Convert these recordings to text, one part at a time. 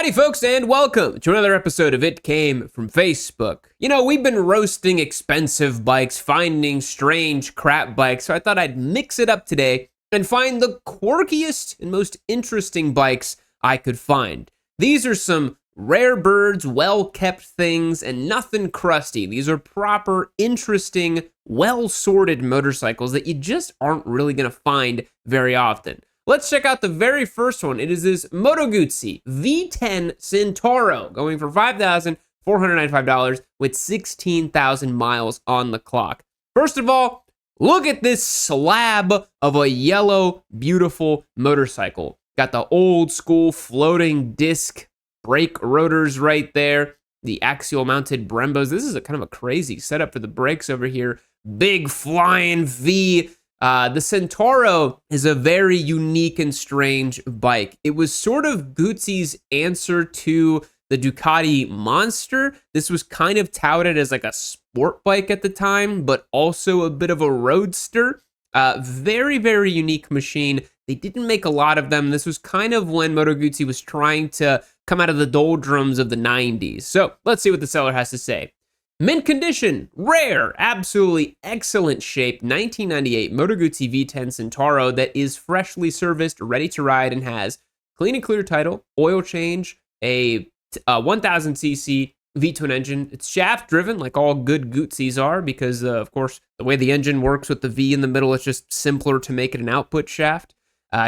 Howdy folks and welcome to another episode of It Came From Facebook. You know, we've been roasting expensive bikes, finding strange crap bikes, so I thought I'd mix it up today and find the quirkiest and most interesting bikes I could find. These are some rare birds, well-kept things, and nothing crusty. These are proper, interesting, well-sorted motorcycles that you just aren't really going to find very often. Let's check out the very first one. It is this Moto Guzzi V10 Centauro, going for $5,495 with 16,000 miles on the clock. First of all, look at this slab of a yellow, beautiful motorcycle. Got the old school floating disc brake rotors right there. The axial mounted Brembos. This is a kind of a crazy setup for the brakes over here. Big flying V. The Centauro is a very unique and strange bike. It was sort of Guzzi's answer to the Ducati Monster. This was kind of touted as like a sport bike at the time, but also a bit of a roadster. Very, very unique machine. They didn't make a lot of them. This was kind of when Moto Guzzi was trying to come out of the doldrums of the 90s. So let's see what the seller has to say. Mint condition, rare, absolutely excellent shape, 1998 Moto Guzzi V10 Centauro that is freshly serviced, ready to ride, and has clean and clear title, oil change, a 1000cc V-twin engine. It's shaft driven like all good Guzzis are because, of course, the way the engine works with the V in the middle, it's just simpler to make it an output shaft.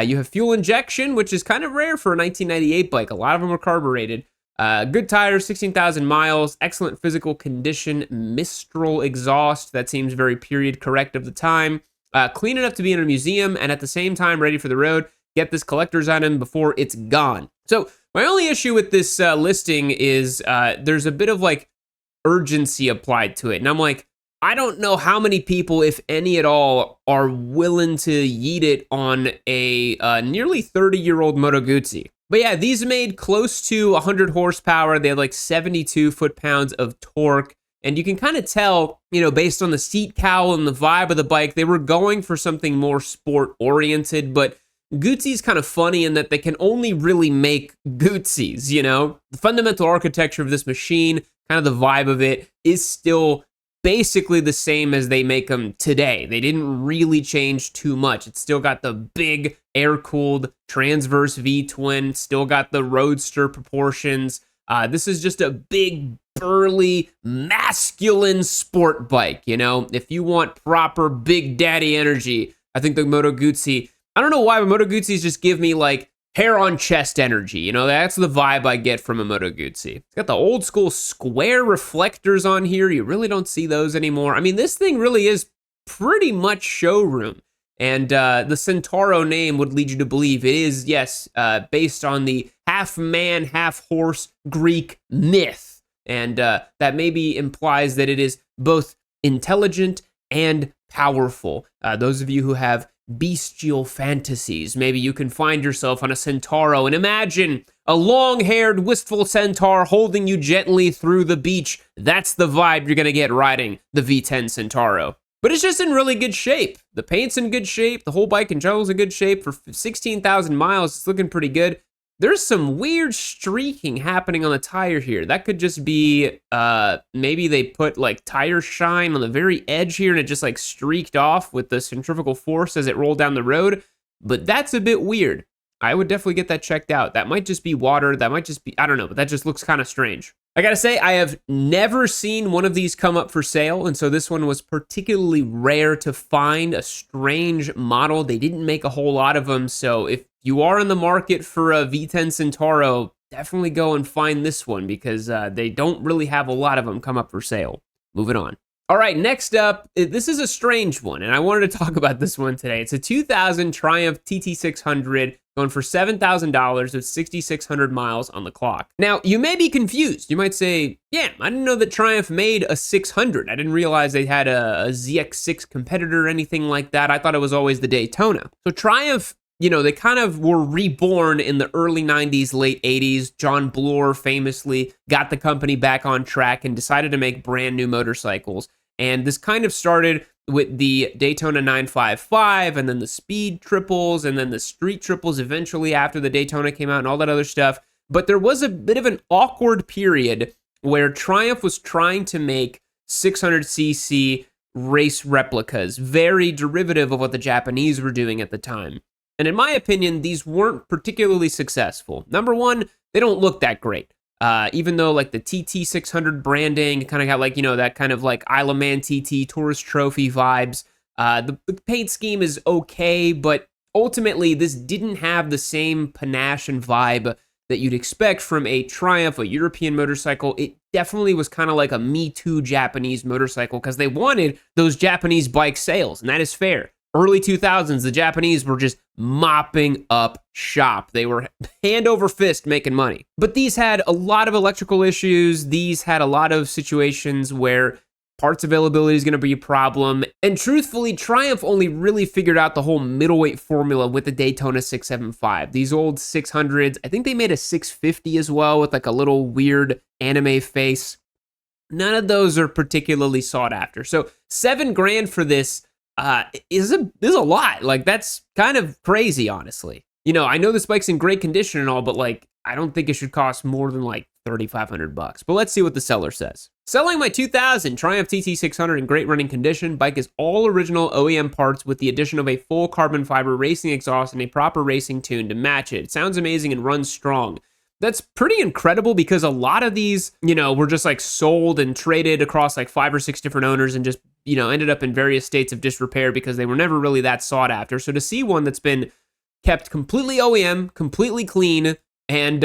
You have fuel injection, which is kind of rare for a 1998 bike. A lot of them are carbureted. Good tires, 16,000 miles, excellent physical condition, Mistral exhaust, that seems very period correct of the time, clean enough to be in a museum, and at the same time ready for the road. Get this collector's item before it's gone. So my only issue with this listing is there's a bit of like urgency applied to it, and I'm like, I don't know how many people, if any at all, are willing to yeet it on a nearly 30-year-old Moto Guzzi. But yeah, these made close to 100 horsepower. They had like 72 foot-pounds of torque. And you can kind of tell, you know, based on the seat cowl and the vibe of the bike, they were going for something more sport-oriented. But Guzzi's kind of funny in that they can only really make Guzzis, you know? The fundamental architecture of this machine, kind of the vibe of it, is still basically the same as they make them today. They didn't really change too much. It's still got the big air-cooled transverse V-twin, still got the roadster proportions. This is just a big, burly, masculine sport bike, you know? If you want proper Big Daddy energy, I think the Moto Guzzi, I don't know why, but Moto Guzzis just give me like hair on chest energy, you know, that's the vibe I get from a Moto Guzzi. It's got the old school square reflectors on here. You really don't see those anymore. I mean, this thing really is pretty much showroom. And the Centauro name would lead you to believe it is, yes, based on the half-man, half-horse Greek myth. And that maybe implies that it is both intelligent and powerful. Those of you who have bestial fantasies, maybe you can find yourself on a Centauro and imagine a long-haired, wistful centaur holding you gently through the beach. That's the vibe you're going to get riding the V10 Centauro. But it's just in really good shape. The paint's in good shape. The whole bike in general is in good shape. For 16,000 miles, it's looking pretty good. There's some weird streaking happening on the tire here. That could just be, maybe they put like tire shine on the very edge here and it just like streaked off with the centrifugal force as it rolled down the road. But that's a bit weird. I would definitely get that checked out. That might just be water. That might just be, I don't know, but that just looks kind of strange. I gotta say, I have never seen one of these come up for sale, and so this one was particularly rare to find, a strange model. They didn't make a whole lot of them, so if you are in the market for a V10 Centauro, definitely go and find this one because they don't really have a lot of them come up for sale. Moving on. All right, next up, this is a strange one, and I wanted to talk about this one today. It's a 2000 Triumph TT600 going for $7,000 with 6,600 miles on the clock. Now, you may be confused. You might say, yeah, I didn't know that Triumph made a 600. I didn't realize they had a ZX6 competitor or anything like that. I thought it was always the Daytona. So Triumph, you know, they kind of were reborn in the early 90s, late 80s. John Bloor famously got the company back on track and decided to make brand new motorcycles. And this kind of started with the Daytona 955 and then the speed triples and then the street triples eventually after the Daytona came out and all that other stuff. but there was a bit of an awkward period where Triumph was trying to make 600cc race replicas, very derivative of what the Japanese were doing at the time. And in my opinion, these weren't particularly successful. Number one, they don't look that great. Even though like the TT600 branding kind of got like, that kind of like Isle of Man TT Tourist Trophy vibes. The paint scheme is okay, but ultimately this didn't have the same panache and vibe that you'd expect from a Triumph, a European motorcycle. It definitely was kind of like a Me Too Japanese motorcycle because they wanted those Japanese bike sales, and that is fair. Early 2000s, the Japanese were just mopping up shop. They were hand over fist making money. But these had a lot of electrical issues. These had a lot of situations where parts availability is going to be a problem. And truthfully, Triumph only really figured out the whole middleweight formula with the Daytona 675. These old 600s, I think they made a 650 as well with like a little weird anime face. None of those are particularly sought after. So $7,000 for this is a lot. Like, that's kind of crazy, honestly. I know this bike's in great condition and all, but like, I don't think it should cost more than like $3,500. But let's see what the seller says. Selling my 2000 Triumph TT600 in great running condition. Bike is all original OEM parts with the addition of a full carbon fiber racing exhaust and a proper racing tune to match it. It sounds amazing and runs strong. That's pretty incredible because a lot of these, were just like sold and traded across like 5 or 6 different owners and just, ended up in various states of disrepair because they were never really that sought after. So to see one that's been kept completely OEM, completely clean, and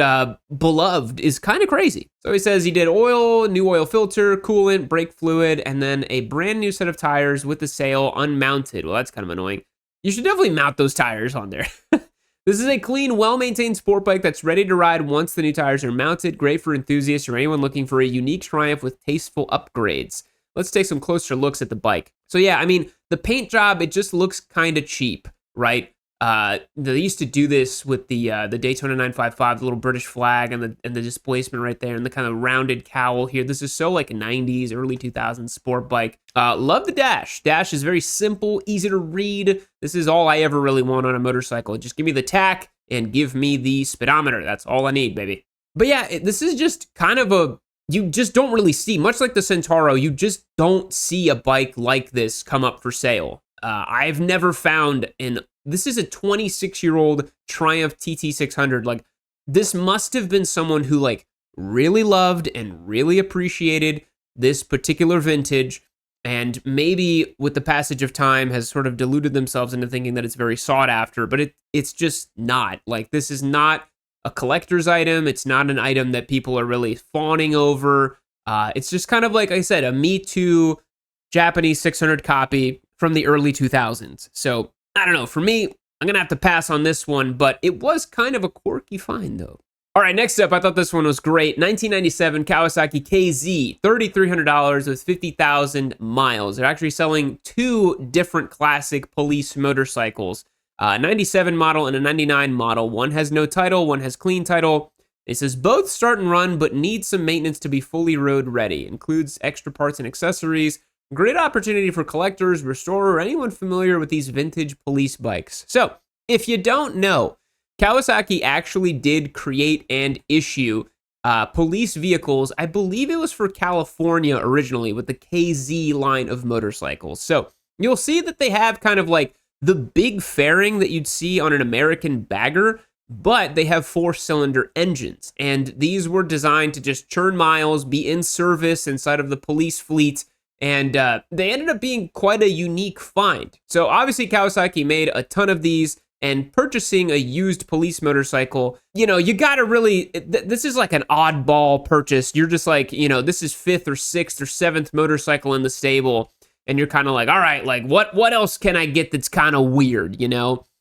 beloved is kind of crazy. So he says he did oil, new oil filter, coolant, brake fluid, and then a brand new set of tires with the sail unmounted. Well, that's kind of annoying. You should definitely mount those tires on there. This is a clean, well-maintained sport bike that's ready to ride once the new tires are mounted. Great for enthusiasts or anyone looking for a unique Triumph with tasteful upgrades. Let's take some closer looks at the bike. So yeah, the paint job, it just looks kind of cheap, right? They used to do this with the Daytona 955, the little British flag and the displacement right there and the kind of rounded cowl here. This is so like a 90s, early 2000s sport bike. Love the dash. Dash is very simple, easy to read. This is all I ever really want on a motorcycle. Just give me the tack and give me the speedometer. That's all I need, baby. But yeah, this is just kind of you just don't really see, much like the Centauro, you just don't see a bike like this come up for sale. I've never found this is a 26-year-old Triumph TT600. Like, this must have been someone who like really loved and really appreciated this particular vintage, and maybe with the passage of time has sort of deluded themselves into thinking that it's very sought after, but it's just not. Like, this is not a collector's item. It's not an item that people are really fawning over. It's just kind of, like I said, a Me Too Japanese 600 copy from the early 2000s. So, I don't know. For me, I'm going to have to pass on this one, but it was kind of a quirky find, though. All right, next up, I thought this one was great. 1997 Kawasaki KZ, $3,300 with 50,000 miles. They're actually selling 2 different classic police motorcycles. 97 model and a 99 model. One has no title, one has clean title. It says both start and run, but need some maintenance to be fully road ready. Includes extra parts and accessories. Great opportunity for collectors, restorer, or anyone familiar with these vintage police bikes. So, if you don't know, Kawasaki actually did create and issue police vehicles. I believe it was for California originally with the KZ line of motorcycles. So, you'll see that they have kind of like the big fairing that you'd see on an American bagger, but they have 4-cylinder engines. And these were designed to just churn miles, be in service inside of the police fleet. And they ended up being quite a unique find. So obviously Kawasaki made a ton of these, and purchasing a used police motorcycle, you gotta really, this is like an oddball purchase. You're just like, this is 5th or 6th or 7th motorcycle in the stable. And you're kind of like, all right, like what else can I get that's kind of weird,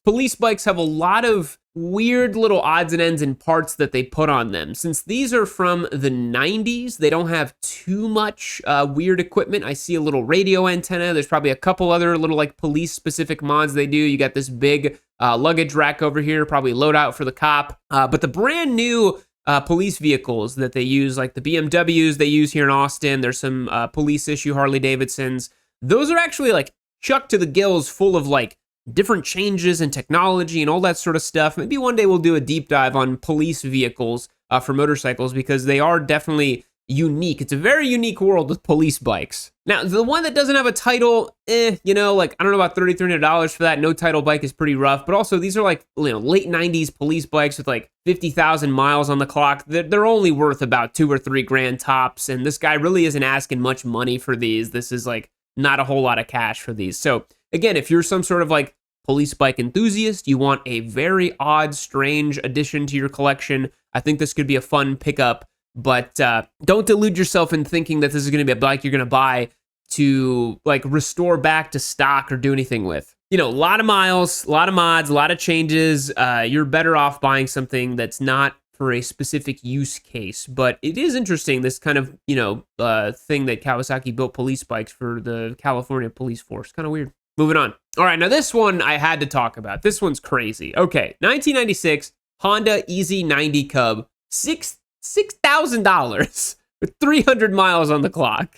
Police bikes have a lot of weird little odds and ends and parts that they put on them. Since these are from the 90s, they don't have too much weird equipment. I see a little radio antenna. There's probably a couple other little like police specific mods they do. You got this big luggage rack over here, probably loadout for the cop. But the brand new police vehicles that they use, like the BMWs they use here in Austin, there's some police issue Harley Davidsons. Those are actually like chucked to the gills full of like different changes in technology and all that sort of stuff. Maybe one day we'll do a deep dive on police vehicles. for motorcycles because they are definitely unique. It's a very unique world with police bikes. Now, the one that doesn't have a title, you know, like, I don't know about $3,300 for that. No title bike is pretty rough, but also these are like, you know, late 90s police bikes with like 50,000 miles on the clock. They're only worth about $2 or $3 grand tops, and this guy really isn't asking much money for these. This is like not a whole lot of cash for these. So again, if you're some sort of like police bike enthusiast, you want a very odd, strange addition to your collection, I think this could be a fun pickup. But don't delude yourself in thinking that this is going to be a bike you're going to buy to like restore back to stock or do anything with. You know, a lot of miles, a lot of mods, a lot of changes. You're better off buying something that's not for a specific use case. But it is interesting, this kind of, you know, thing that Kawasaki built police bikes for the California police force. Kind of weird. Moving on. All right, now this one I had to talk about. This one's crazy. Okay, 1996 Honda EX90 Cub, $6,000 with 300 miles on the clock.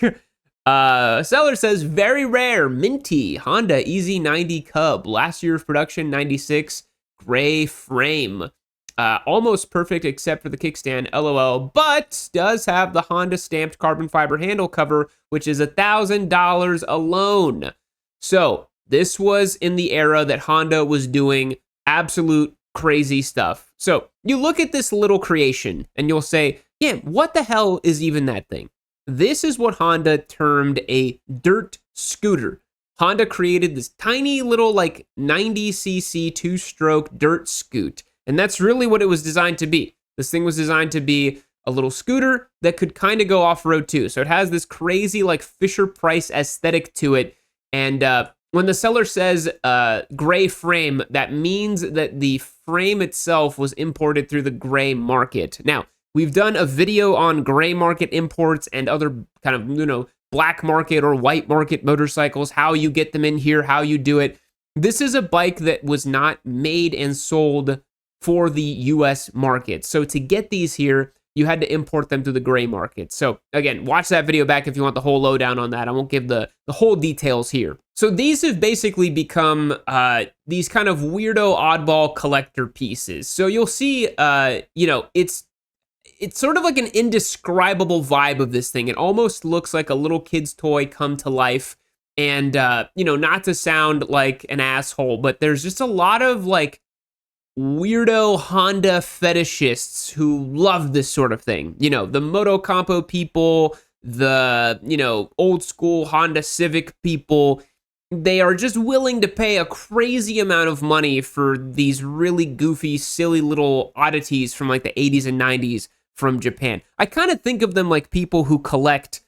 Seller says, very rare, minty Honda EX90 Cub. Last year's production, 96, gray frame. Almost perfect except for the kickstand, LOL, but does have the Honda stamped carbon fiber handle cover, which is $1,000 alone. So this was in the era that Honda was doing absolute crazy stuff. So you look at this little creation and you'll say, yeah, what the hell is even that thing? This is what Honda termed a dirt scooter. Honda created this tiny little like 90cc two-stroke dirt scoot. And that's really what it was designed to be. This thing was designed to be a little scooter that could kind of go off-road too. So it has this crazy like Fisher-Price aesthetic to it. And when the seller says gray frame, that means that the frame itself was imported through the gray market. Now, we've done a video on gray market imports and other kind of, you know, black market or white market motorcycles, how you get them in here, how you do it. This is a bike that was not made and sold for the US market. So to get these here, you had to import them through the gray market. So again, watch that video back if you want the whole lowdown on that. I won't give the whole details here. So these have basically become these kind of weirdo oddball collector pieces. So you'll see, you know, it's sort of like an indescribable vibe of this thing. It almost looks like a little kid's toy come to life. And, you know, not to sound like an asshole, but there's just a lot of like weirdo Honda fetishists who love this sort of thing. You know, the Moto Compo people, the, you know, old school Honda Civic people, they are just willing to pay a crazy amount of money for these really goofy, silly little oddities from like the 80s and 90s from Japan. I kind of think of them like people who collect,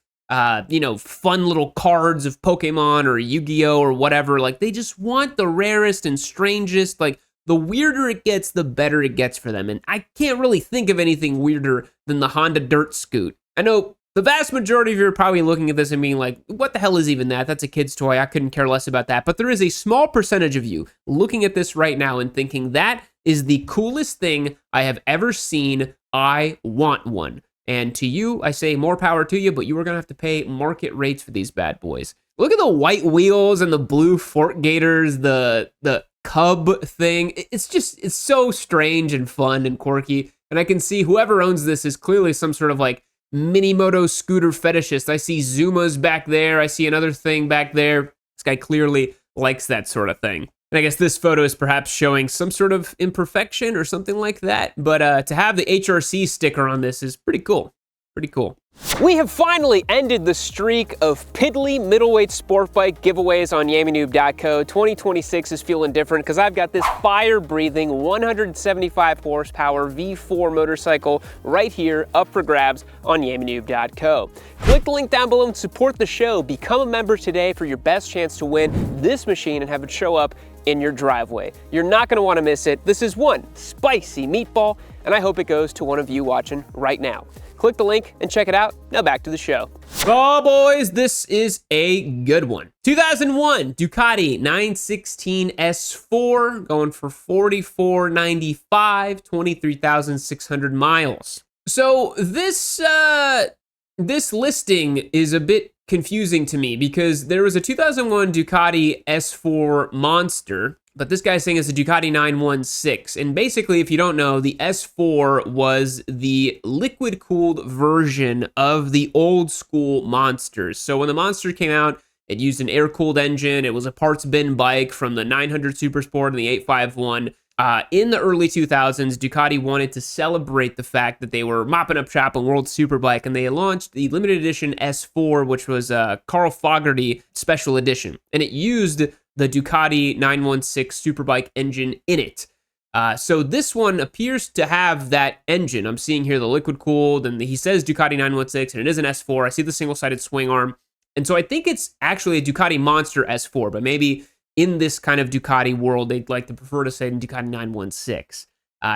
you know, fun little cards of Pokemon or Yu-Gi-Oh or whatever. Like they just want the rarest and strangest, like the weirder it gets, the better it gets for them. And I can't really think of anything weirder than the Honda Dirt Scoot. I know the vast majority of you are probably looking at this and being like, what the hell is even that? That's a kid's toy. I couldn't care less about that. But there is a small percentage of you looking at this right now and thinking that is the coolest thing I have ever seen. I want one. And to you, I say more power to you, but you are going to have to pay market rates for these bad boys. Look at the white wheels and the blue fork gators, the Cub thing. It's so strange and fun and quirky. And I can see whoever owns this is clearly some sort of like mini moto scooter fetishist. I see Zumas back there. I see another thing back there. This guy clearly likes that sort of thing. And I guess this photo is perhaps showing some sort of imperfection or something like that. But to have the HRC sticker on this is pretty cool. Pretty cool. We have finally ended the streak of piddly middleweight sport bike giveaways on YamiNoob.co. 2026 is feeling different because I've got this fire-breathing 175 horsepower V4 motorcycle right here up for grabs on YamiNoob.co. Click the link down below and support the show. Become a member today for your best chance to win this machine and have it show up in your driveway. You're not going to want to miss it. This is one spicy meatball, and I hope it goes to one of you watching right now. Click the link and check it out. Now back to the show. Oh boys, this is a good one. 2001 Ducati 916 S4 going for $44.95, 23,600 miles. So this listing is a bit confusing to me because there was a 2001 Ducati S4 Monster, but this guy's saying it's a Ducati 916. And basically, if you don't know, the S4 was the liquid-cooled version of the old school Monsters. So when the Monster came out, it used an air-cooled engine. It was a parts bin bike from the 900 Supersport and the 851. In the early 2000s, Ducati wanted to celebrate the fact that they were mopping up shop on World Superbike, and they launched the limited edition S4, which was a Carl Fogarty special edition. And it used the Ducati 916 Superbike engine in it. So this one appears to have that engine. I'm seeing here the liquid cooled, and he says Ducati 916, and it is an S4. I see the single-sided swing arm. And so I think it's actually a Ducati Monster S4, but maybe in this kind of Ducati world, they'd like to prefer to say Ducati 916.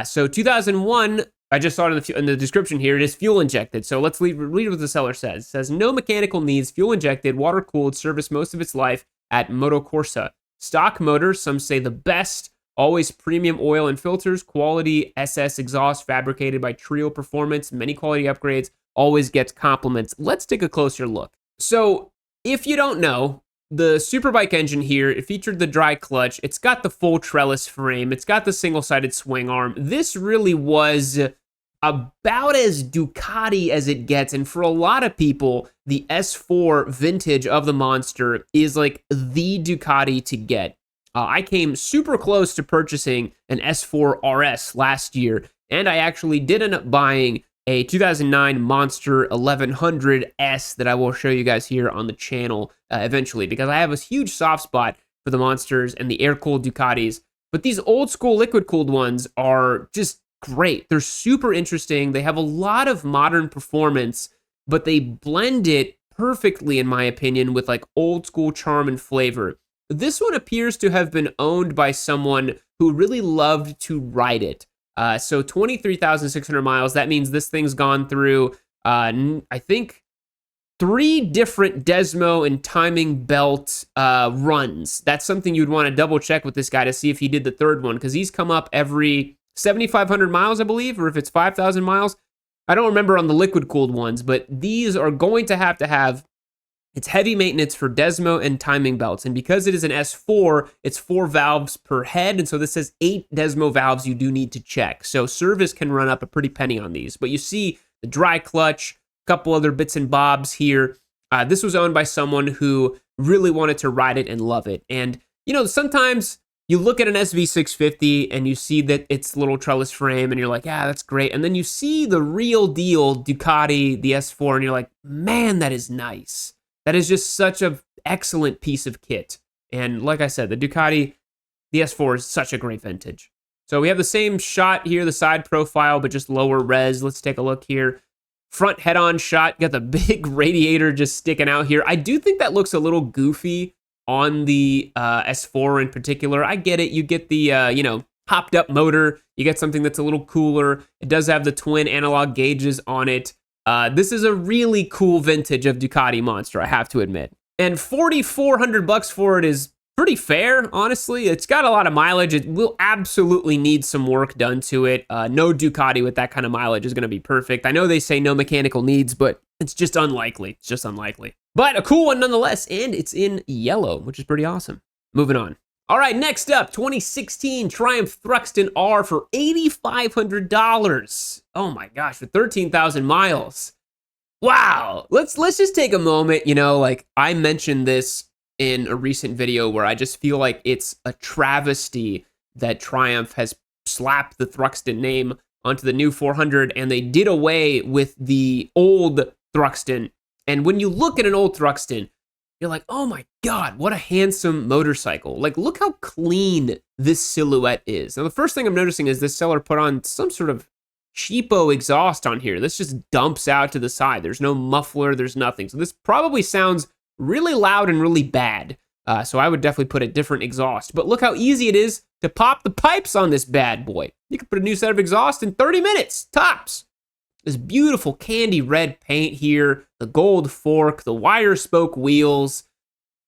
So 2001, I just saw it in the description here, it is fuel injected. So let's read what the seller says. It says, no mechanical needs, fuel injected, water cooled, serviced most of its life at Moto Corsa. Stock motor, some say the best, always premium oil and filters, quality SS exhaust fabricated by Trio Performance, many quality upgrades, always gets compliments. Let's take a closer look. So if you don't know, the Superbike engine here, it featured the dry clutch. It's got the full trellis frame. It's got the single-sided swing arm. This really was about as Ducati as it gets. And for a lot of people, the S4 vintage of the Monster is like the Ducati to get. I came super close to purchasing an S4 RS last year, and I actually did end up buying a 2009 Monster 1100S that I will show you guys here on the channel eventually, because I have a huge soft spot for the Monsters and the air-cooled Ducatis. But these old-school liquid-cooled ones are just great. They're super interesting. They have a lot of modern performance, but they blend it perfectly, in my opinion, with like old-school charm and flavor. This one appears to have been owned by someone who really loved to ride it. So 23,600 miles. That means this thing's gone through, I think, 3 different Desmo and timing belt runs. That's something you'd want to double check with this guy to see if he did the third one, because he's come up every 7,500 miles, I believe, or if it's 5,000 miles. I don't remember on the liquid cooled ones, but these are going to have it's heavy maintenance for Desmo and timing belts. And because it is an S4, it's 4 valves per head. And so this says 8 Desmo valves you do need to check. So service can run up a pretty penny on these. But you see the dry clutch, a couple other bits and bobs here. This was owned by someone who really wanted to ride it and love it. And, you know, sometimes you look at an SV650 and you see that it's little trellis frame and you're like, yeah, that's great. And then you see the real deal Ducati, the S4, and you're like, man, that is nice. That is just such an excellent piece of kit. And like I said, the Ducati, the S4 is such a great vintage. So we have the same shot here, the side profile, but just lower res. Let's take a look here. Front head-on shot, got the big radiator just sticking out here. I do think that looks a little goofy on the S4 in particular. I get it. You get the, hopped up motor. You get something that's a little cooler. It does have the twin analog gauges on it. This is a really cool vintage of Ducati Monster, I have to admit. And $4,400 for it is pretty fair, honestly. It's got a lot of mileage. It will absolutely need some work done to it. No Ducati with that kind of mileage is going to be perfect. I know they say no mechanical needs, but it's just unlikely. It's just unlikely. But a cool one nonetheless, and it's in yellow, which is pretty awesome. Moving on. All right, next up, 2016 Triumph Thruxton R for $8,500. Oh my gosh, for 13,000 miles. Wow. Let's just take a moment. Like I mentioned this in a recent video where I just feel like it's a travesty that Triumph has slapped the Thruxton name onto the new 400, and they did away with the old Thruxton. And when you look at an old Thruxton, you're like, oh my God, what a handsome motorcycle. Like, look how clean this silhouette is. Now, the first thing I'm noticing is this seller put on some sort of cheapo exhaust on here. This just dumps out to the side. There's no muffler, there's nothing. So this probably sounds really loud and really bad. So I would definitely put a different exhaust. But look how easy it is to pop the pipes on this bad boy. You can put a new set of exhaust in 30 minutes, tops. This beautiful candy red paint here, the gold fork, the wire spoke wheels.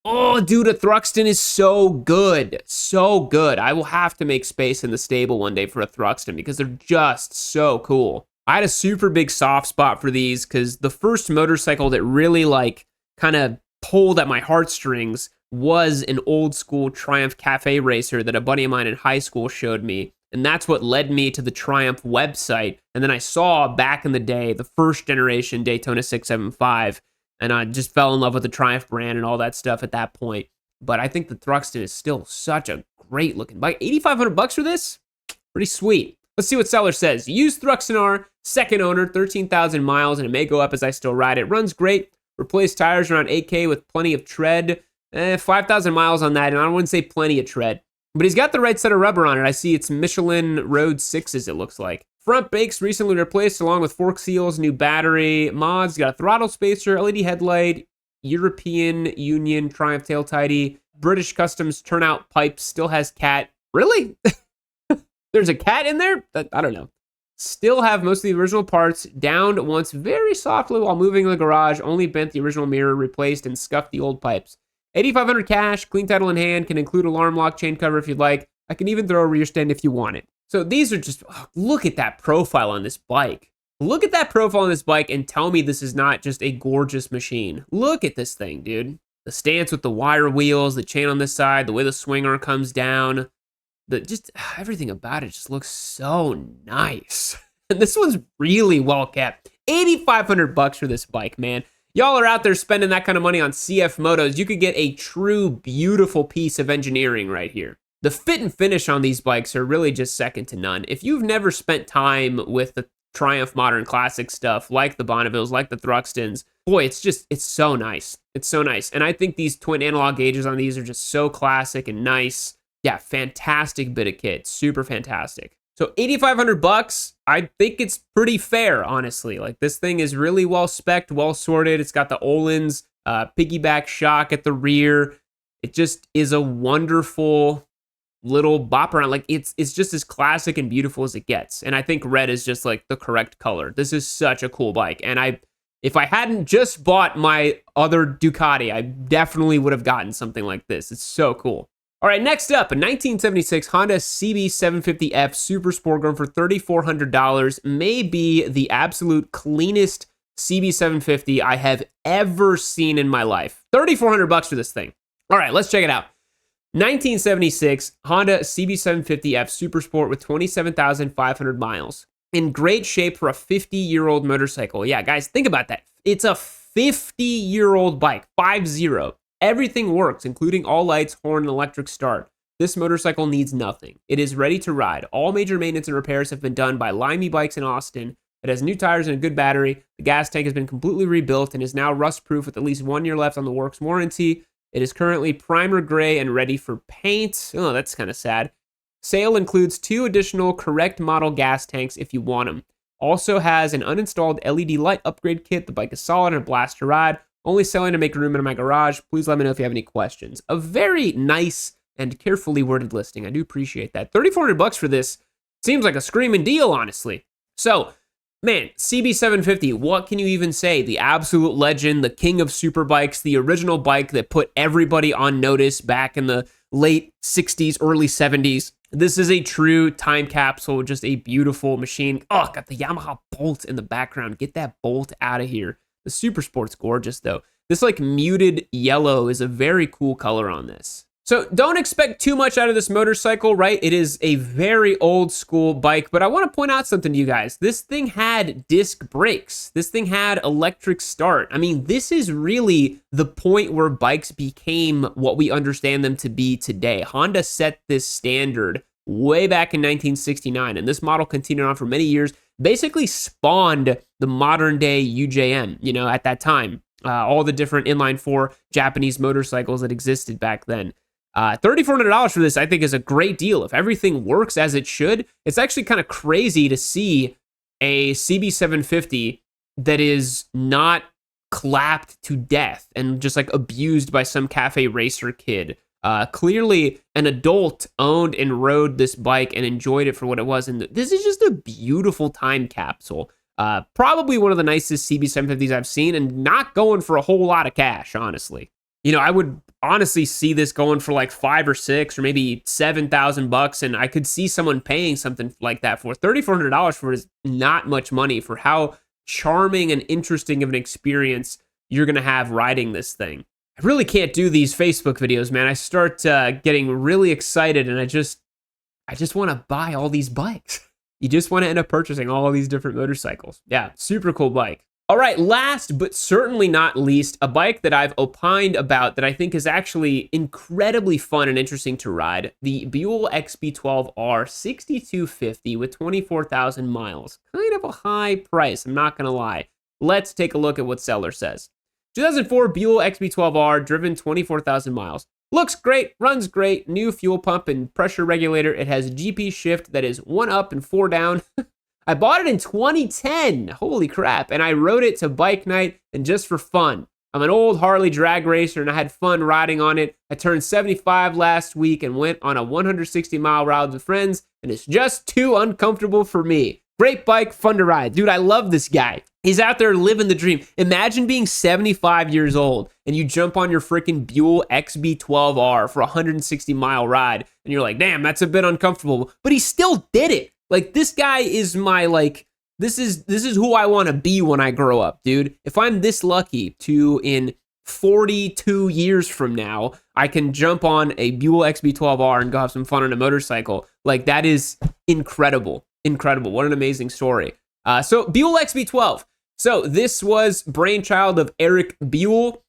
Oh, dude, a Thruxton is so good. So good. I will have to make space in the stable one day for a Thruxton because they're just so cool. I had a super big soft spot for these because the first motorcycle that really kind of pulled at my heartstrings was an old school Triumph Cafe racer that a buddy of mine in high school showed me. And that's what led me to the Triumph website. And then I saw back in the day the first generation Daytona 675, and I just fell in love with the Triumph brand and all that stuff at that point. But I think the Thruxton is still such a great looking bike. $8,500 for this? Pretty sweet. Let's see what seller says. Used Thruxton R, second owner, 13,000 miles, and it may go up as I still ride it. Runs great. Replaced tires around 8K with plenty of tread. 5,000 miles on that, and I wouldn't say plenty of tread. But he's got the right set of rubber on it. I see it's Michelin Road 6s, it looks like. Front brakes recently replaced along with fork seals, new battery, mods, got a throttle spacer, LED headlight, European Union Triumph tail tidy, British Customs turnout pipe, still has cat. Really? There's a cat in there? I don't know. Still have most of the original parts, downed once very softly while moving in the garage, only bent the original mirror, replaced, and scuffed the old pipes. $8,500 cash, clean title in hand, can include alarm lock, chain cover if you'd like. I can even throw a rear stand if you want it. So these are just, look at that profile on this bike. Look at that profile on this bike and tell me this is not just a gorgeous machine. Look at this thing, dude. The stance with the wire wheels, the chain on this side, the way the swing arm comes down, just everything about it just looks so nice. And this one's really well kept. $8,500 for this bike, man. Y'all are out there spending that kind of money on CF motos. You could get a true beautiful piece of engineering right here. The fit and finish on these bikes are really just second to none. If you've never spent time with the Triumph Modern Classic stuff, like the Bonnevilles, like the Thruxtons, boy, it's so nice. It's so nice. And I think these twin analog gauges on these are just so classic and nice. Yeah, fantastic bit of kit. Super fantastic. So $8,500, I think it's pretty fair, honestly. Like, this thing is really well spec'd, well sorted. It's got the Öhlins piggyback shock at the rear. It just is a wonderful little bop around. Like, it's just as classic and beautiful as it gets. And I think red is just like the correct color. This is such a cool bike. And if I hadn't just bought my other Ducati, I definitely would have gotten something like this. It's so cool. All right, next up, a 1976 Honda CB750F Super Sport going for $3,400. May be the absolute cleanest CB750 I have ever seen in my life. $3,400 for this thing. All right, let's check it out. 1976 Honda CB750F Super Sport with 27,500 miles. In great shape for a 50-year-old motorcycle. Yeah, guys, think about that. It's a 50-year-old bike, 50. Everything works, including all lights, horn, and electric start. This motorcycle needs nothing. It is ready to ride. All major maintenance and repairs have been done by Limey Bikes in Austin. It has new tires and a good battery. The gas tank has been completely rebuilt and is now rust-proof with at least 1 year left on the works warranty. It is currently primer gray and ready for paint. Oh, that's kind of sad. Sale includes 2 additional correct model gas tanks if you want them. Also has an uninstalled LED light upgrade kit. The bike is solid and a blast to ride. Only selling to make room in my garage. Please let me know if you have any questions. A very nice and carefully worded listing. I do appreciate that. $3,400 for this seems like a screaming deal, honestly. So, man, CB750, what can you even say? The absolute legend, the king of superbikes, the original bike that put everybody on notice back in the late 60s, early 70s. This is a true time capsule, just a beautiful machine. Oh, got the Yamaha bolt in the background. Get that bolt out of here. The Super Sport's gorgeous, though. This, like, muted yellow is a very cool color on this. So don't expect too much out of this motorcycle, right? It is a very old school bike, but I want to point out something to you guys. This thing had disc brakes. This thing had electric start. I mean, this is really the point where bikes became what we understand them to be today. Honda set this standard way back in 1969, and this model continued on for many years, basically spawned the modern day UJM, you know, at that time. All the different inline 4 Japanese motorcycles that existed back then. $3,400 for this, I think, is a great deal. If everything works as it should, it's actually kind of crazy to see a CB750 that is not clapped to death and just like abused by some cafe racer kid. Clearly, an adult owned and rode this bike and enjoyed it for what it was. And this is just a beautiful time capsule. Probably one of the nicest CB750s I've seen, and not going for a whole lot of cash, honestly. You know, I would honestly see this going for like $5,000 or $6,000 or maybe $7,000, and I could see someone paying something like that for $3,400 for it is not much money for how charming and interesting of an experience you're going to have riding this thing. I really can't do these Facebook videos, man. I start getting really excited, and I just want to buy all these bikes. You just want to end up purchasing all of these different motorcycles. Yeah, super cool bike. All right, last but certainly not least, a bike that I've opined about that I think is actually incredibly fun and interesting to ride, the Buell XB12R 6250 with 24,000 miles. Kind of a high price, I'm not going to lie. Let's take a look at what seller says. 2004 Buell XB12R, driven 24,000 miles. Looks great, runs great, new fuel pump and pressure regulator. It has GP shift that is 1 up and 4 down. I bought it in 2010, holy crap, and I rode it to bike night and just for fun. I'm an old Harley drag racer and I had fun riding on it. I turned 75 last week and went on a 160-mile ride with friends, and it's just too uncomfortable for me. Great bike, fun to ride. Dude, I love this guy. He's out there living the dream. Imagine being 75 years old and you jump on your freaking Buell XB12R for a 160-mile ride, and you're like, damn, that's a bit uncomfortable, but he still did it. Like, this guy is my, like, this is who I want to be when I grow up, dude. If I'm this lucky to, in 42 years from now, I can jump on a Buell XB12R and go have some fun on a motorcycle, like, that is incredible. Incredible. What an amazing story. So, Buell XB12. So, this was brainchild of Eric Buell.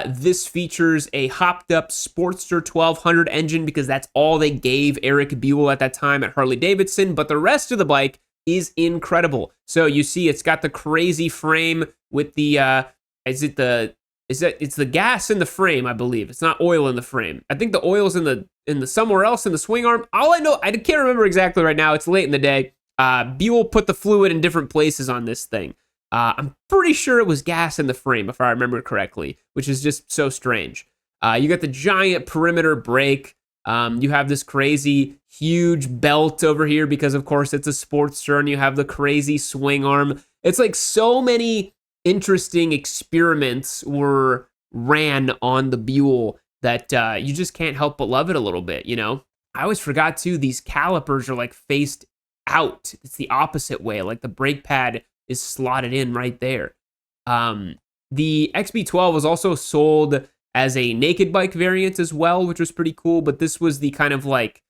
This features a hopped-up Sportster 1200 engine because that's all they gave Eric Buell at that time at Harley-Davidson, but the rest of the bike is incredible. So you see it's got the crazy frame with the, it's the gas in the frame, I believe. It's not oil in the frame. I think the oil's in the somewhere else in the swing arm. All I know, I can't remember exactly right now. It's late in the day. Buell put the fluid in different places on this thing. I'm pretty sure it was gas in the frame, if I remember correctly, which is just so strange. You got the giant perimeter brake. You have this crazy, huge belt over here because, of course, it's a Sportster, and you have the crazy swing arm. It's like so many interesting experiments were ran on the Buell that you just can't help but love it a little bit, you know? I always forgot, too, these calipers are, like, faced out. It's the opposite way. Like, the brake pad is slotted in right there. The XB12 was also sold as a naked bike variant as well, which was pretty cool, but this was the kind of like,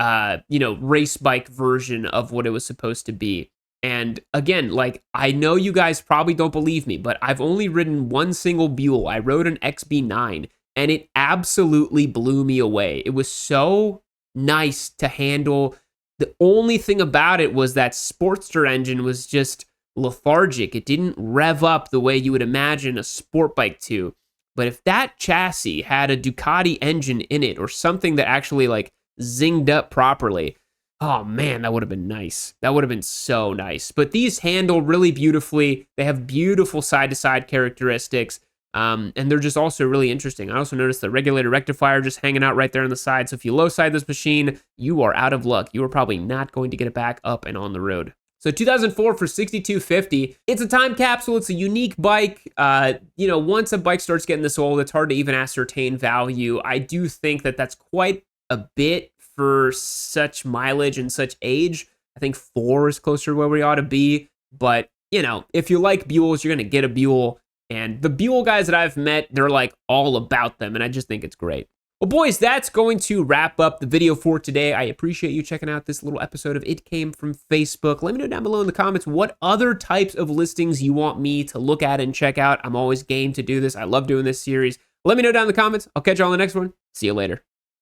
race bike version of what it was supposed to be. And again, like, I know you guys probably don't believe me, but I've only ridden one single Buell. I rode an XB9, and it absolutely blew me away. It was so nice to handle. The only thing about it was that Sportster engine was just lethargic. It didn't rev up the way you would imagine a sport bike to. But if that chassis had a Ducati engine in it or something that actually like zinged up properly, oh man, that would have been nice. That would have been so nice. But these handle really beautifully. They have beautiful side-to-side characteristics. And they're just also really interesting. I also noticed the regulator rectifier just hanging out right there on the side. So if you low side this machine, you are out of luck. You are probably not going to get it back up and on the road. So 2004 for 6250. It's a time capsule. It's a unique bike. Once a bike starts getting this old, it's hard to even ascertain value. I do think that that's quite a bit for such mileage and such age. I think 4 is closer to where we ought to be. But, if you like Buells, you're going to get a Buell. And the Buell guys that I've met, they're like all about them. And I just think it's great. Well, boys, that's going to wrap up the video for today. I appreciate you checking out this little episode of It Came From Facebook. Let me know down below in the comments what other types of listings you want me to look at and check out. I'm always game to do this. I love doing this series. Let me know down in the comments. I'll catch you on the next one. See you later.